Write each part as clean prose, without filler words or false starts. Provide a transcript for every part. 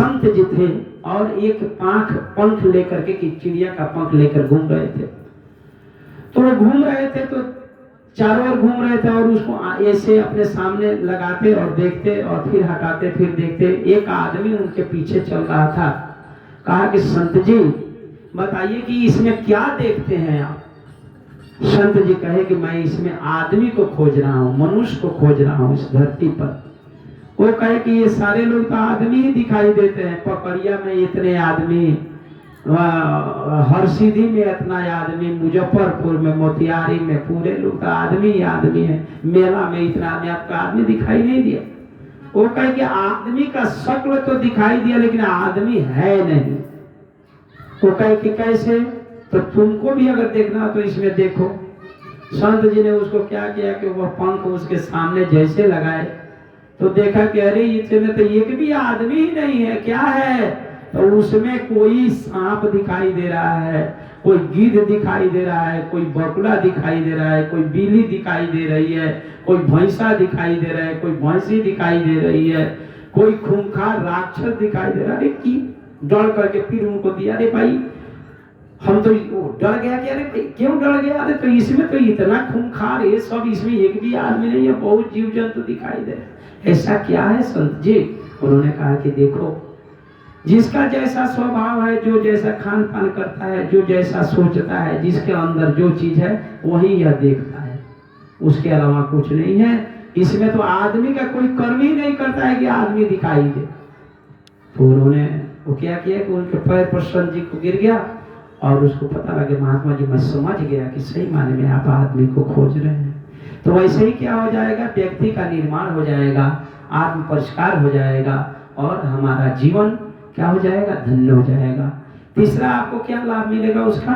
संत जी थे और एक पंख लेकर के, कि चिड़िया का पंख लेकर घूम रहे थे। तो वो घूम रहे थे, तो चारों ओर घूम रहे थे और उसको ऐसे अपने सामने लगाते और देखते और फिर हटाते फिर देखते। एक आदमी उनके पीछे चल रहा था। कहा कि संत जी बताइए कि इसमें क्या देखते हैं आप? संत जी कहे कि मैं इसमें आदमी को खोज रहा हूँ, मनुष्य को खोज रहा हूँ इस धरती पर। वो कहे कि ये सारे लोग तो आदमी ही दिखाई देते हैं, पकड़िया में इतने आदमी, हरसिद्धि में इतना आदमी, मुजफ्फरपुर में, मोतिहारी में पूरे लोग तो आदमी ही आदमी है, मेला में इतना आदमी, आपका आदमी दिखाई नहीं दिया? वो कहे कि आदमी का शक्ल तो दिखाई दिया लेकिन आदमी है नहीं। वो कहे कि कैसे? तो तुमको भी अगर देखना तो इसमें देखो। संत जी ने उसको क्या किया कि वह पंख उसके सामने जैसे लगाए तो देखा कि अरे इसमें तो एक भी आदमी ही नहीं है, क्या है? तो उसमें कोई सांप दिखाई दे रहा है, कोई गिद्ध दिखाई दे रहा है, कोई बकुला दिखाई दे रहा है, कोई बिल्ली दिखाई दे रही है, कोई भैंसा दिखाई दे रहा है, कोई भैंसी दिखाई दे रही है, कोई खूंखार राक्षस दिखाई दे रहा है। अरे की डर करके फिर उनको दिया। अरे भाई हम तो डर गया कि अरे भाई क्यों डर गया? अरे तो इसमें तो इतना खूंखार है सब, इसमें एक भी आदमी नहीं है, बहुत जीव जंतु दिखाई दे रहे हैं, ऐसा क्या है संत जी? उन्होंने कहा कि देखो, जिसका जैसा स्वभाव है, जो जैसा खान पान करता है, जो जैसा सोचता है, जिसके अंदर जो चीज है वही यह देखता है, उसके अलावा कुछ नहीं है। इसमें तो आदमी का कोई कर्म ही नहीं करता है कि आदमी दिखाई दे। तो उन्होंने वो क्या किया कि उनके पैर पर संत जी को गिर गया और उसको पता लगे महात्मा जी मैं समझ गया कि सही माने में आप आदमी को खोज रहे हैं। तो वैसे ही क्या हो जाएगा, व्यक्ति का निर्माण हो जाएगा, आत्म परिष्कार हो जाएगा और हमारा जीवन क्या हो जाएगा, धन्य हो जाएगा। तीसरा आपको क्या लाभ मिलेगा उसका?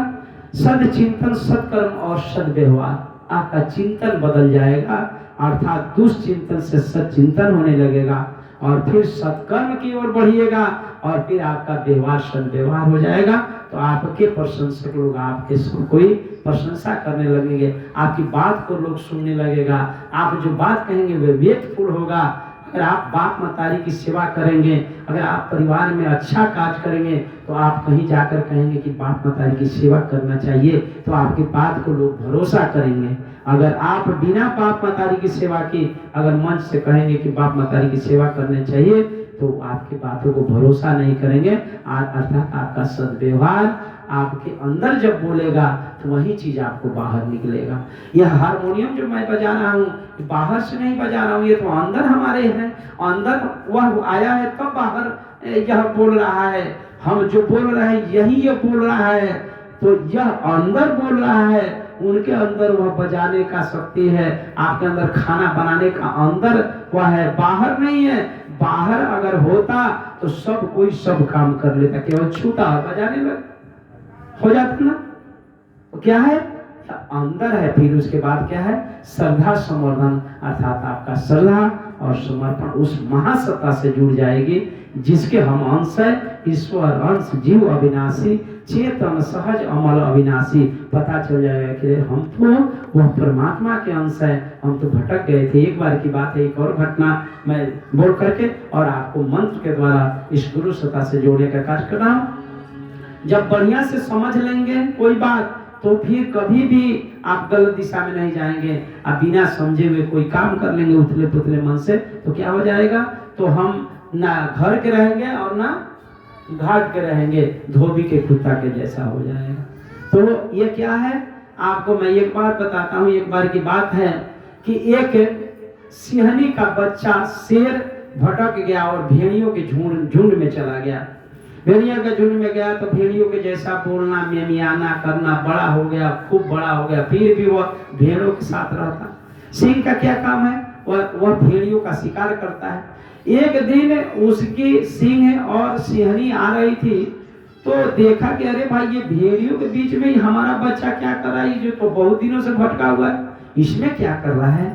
सदचिंतन, सत्कर्म और सद्व्यवहार। आपका चिंतन बदल जाएगा, अर्थात दुष्चिंतन से सच्चिंतन होने लगेगा और फिर सत्कर्म की ओर बढ़िएगा और फिर आपका व्यवहार सद्व्यवहार हो जाएगा। तो आपके प्रशंसक लोग आपके कोई प्रशंसा करने लगेंगे, आपकी बात को लोग सुनने लगेगा, आप जो बात कहेंगे वे वेटफुल होगा। अगर आप बाप मतारी की सेवा करेंगे, अगर आप परिवार में अच्छा कार्य करेंगे तो आप कहीं जाकर कहेंगे कि बाप मतारी की सेवा करना चाहिए, तो आपकी बात को लोग भरोसा करेंगे। अगर आप बिना बाप मतारी की सेवा की अगर मंच से कहेंगे कि बाप मतारी की सेवा करनी चाहिए तो आपकी बातों को भरोसा नहीं करेंगे। अर्थात आपका सद्व्यवहार आपके अंदर जब बोलेगा तो वही चीज आपको बाहर निकलेगा। यह हारमोनियम जो मैं बजा रहा हूँ बाहर से नहीं बजा रहा हूँ, ये तो अंदर हमारे है, अंदर वह आया है तब बाहर यह बोल रहा है। हम जो बोल रहे हैं यही ये बोल रहा है, तो यह अंदर बोल रहा है, उनके अंदर वह बजाने का शक्ति है, आपके अंदर खाना बनाने का अंदर वह है, बाहर नहीं है। बाहर अगर होता तो सब कोई सब काम कर लेता, केवल छूटा बजाने लग हो जाता ना। तो क्या है, अंदर है। फिर उसके बाद क्या है, श्रद्धा समर्पण, अर्थात आपका श्रद्धा और समर्पण उस महासत्ता से जुड़ जाएगी जिसके हम अंश है। ईश्वर अंश जीव अविनाशी, चेतन सहज अमल अविनाशी। पता चल जाएगा कि हम तो वह परमात्मा के अंश है, हम तो भटक गए थे। एक बार की बात है, एक और घटना मैं बोल करके और आपको मंत्र के द्वारा इस गुरु सत्ता से जोड़ने का कार्य कर रहा हूँ। जब बढ़िया से समझ लेंगे कोई बात तो फिर कभी भी आप गलत दिशा में नहीं जाएंगे। आप बिना समझे हुए कोई काम कर लेंगे उथले पुथले मन से तो क्या हो जाएगा, तो हम ना घर के रहेंगे और ना घाट के रहेंगे, धोबी के कुत्ता के जैसा हो जाएगा। तो ये क्या है, आपको मैं एक बात बताता हूँ। एक बार की बात है कि एक सिंहनी का बच्चा शेर भटक गया और भेड़ियों के झुंड में चला गया। भेड़िया के झुंड में गया तो भेड़ियों के जैसा बोलना, मेमियाना करना, बड़ा हो गया, खूब बड़ा हो गया, फिर भी वह भेड़ों के साथ रहता। सिंह का क्या काम है, वह भेड़ियों का शिकार करता है। एक दिन उसकी सिंह और सिंहनी आ रही थी तो देखा कि अरे भाई ये भेड़ियों के बीच में ही हमारा बच्चा क्या कर रहा है, जो तो बहुत दिनों से भटका हुआ है, इसमें क्या कर रहा है।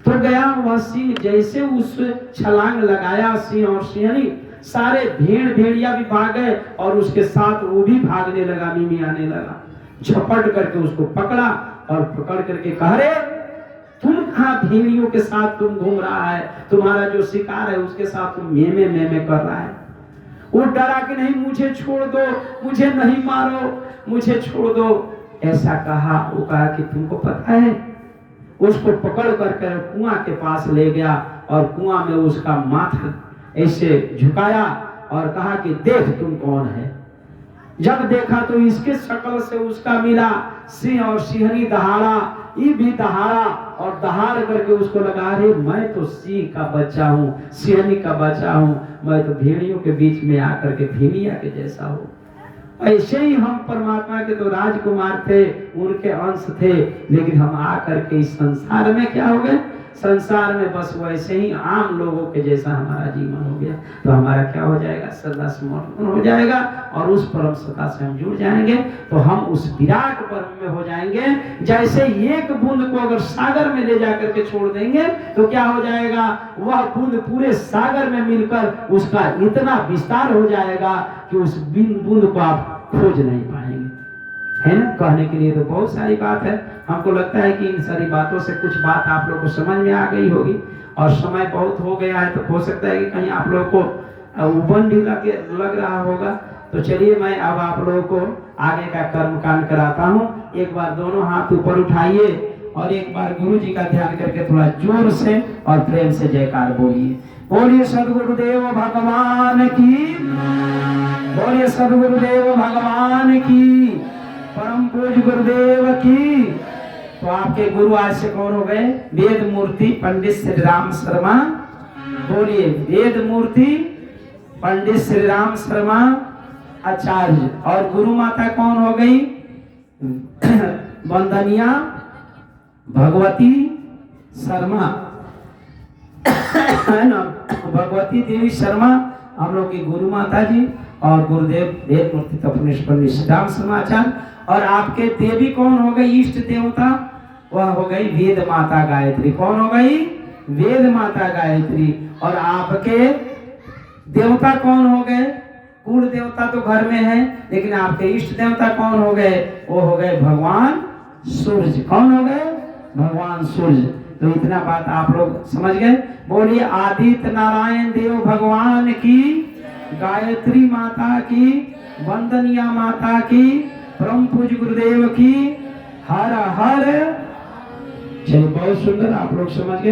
तो गया वह सिंह, जैसे उस छलांग लगाया सिंह और सिंहनी, सारे भेड़िया भी भाग गए और उसके साथ वो भी भागने लगा, मिमियाने लगा। झपट करके उसको पकड़ा और पकड़ करके कहा, रे तुम कहाँ भेड़ियों के साथ तुम घूम रहा है, तुम्हारा जो शिकार है उसके साथ तुम मेमे कर रहा है। वो डरा कि नहीं मुझे छोड़ दो, मुझे नहीं मारो, मुझे छोड़ दो। ऐसा कहा, वो कहा कि तुमको पता है, उसको पकड़ कर कुआं के पास ले गया और कुआं में उसका माथा ऐसे झुकाया और कहा कि देख तुम कौन है। जब देखा तो इसके शक्ल से उसका मिला सिंह और सिंहनी दहाड़ा, ये भी दहाड़ा और दहाड़ करके उसको लगा, अरे मैं तो सिंह का बच्चा हूँ, सिंहनी का बच्चा हूँ, मैं तो भेड़ियों के बीच में आकर के भेड़िया के जैसा हूँ। ऐसे ही हम परमात्मा के तो राजकुमार थे, उनके अंश थे, लेकिन हम आकर के इस संसार में क्या हो गए, संसार में बस वैसे ही आम लोगों के जैसा हमारा जीवन हो गया। तो हमारा क्या हो जाएगा, सदा समर्पण हो जाएगा और उस परम सत्ता से हम जुड़ जाएंगे। तो हम उस विराट ब्रह्म में हो जाएंगे। जैसे एक बूंद को अगर सागर में ले जाकर के छोड़ देंगे तो क्या हो जाएगा, वह बूंद पूरे सागर में मिलकर उसका इतना विस्तार हो जाएगा कि उस बूंद को आप खोज नहीं पाएंगे। है ना, कहने के लिए तो बहुत सारी बात है। हमको लगता है कि इन सारी बातों से कुछ बात आप लोग को समझ में आ गई होगी और समय बहुत हो गया है, तो हो सकता है कि कहीं आप लोग को उबन भी लग रहा होगा। तो चलिए मैं अब आप लोगों को आगे का कर्म कांड कराता हूँ। एक बार दोनों हाथ ऊपर उठाइए और एक बार गुरु जी का ध्यान करके थोड़ा जोर से और प्रेम से जयकार बोलिए। बोलिए सदगुरुदेव भगवान की, बोलिए सदगुरुदेव भगवान की, परम पूज्य गुरुदेव की। तो आपके गुरु आज से कौन हो गए, वेद मूर्ति पंडित श्री राम शर्मा। बोलिए वेद मूर्ति पंडित श्री राम शर्मा आचार्य। और गुरु माता कौन हो गई, वंदनिया भगवती शर्मा, है ना, भगवती देवी शर्मा हम लोग की गुरु माता जी। और गुरुदेव वेद मूर्ति तपनेश पंडित श्री राम शर्माचार्य। और आपके देवी कौन हो गई, इष्ट देवता, वह हो गई वेद माता गायत्री। कौन हो गई, वेद माता गायत्री। और आपके देवता कौन हो गए, कुल देवता तो घर में है, लेकिन आपके इष्ट देवता कौन हो गए, वो हो गए भगवान सूर्य। कौन हो गए, भगवान सूर्य। तो इतना बात आप लोग समझ गए। बोलिए आदित्य नारायण देव भगवान की, गायत्री माता की, वंदनिया माता की, परम पूज्य गुरुदेव की, हर हर। चलिए बहुत सुंदर, आप लोग समझ गए।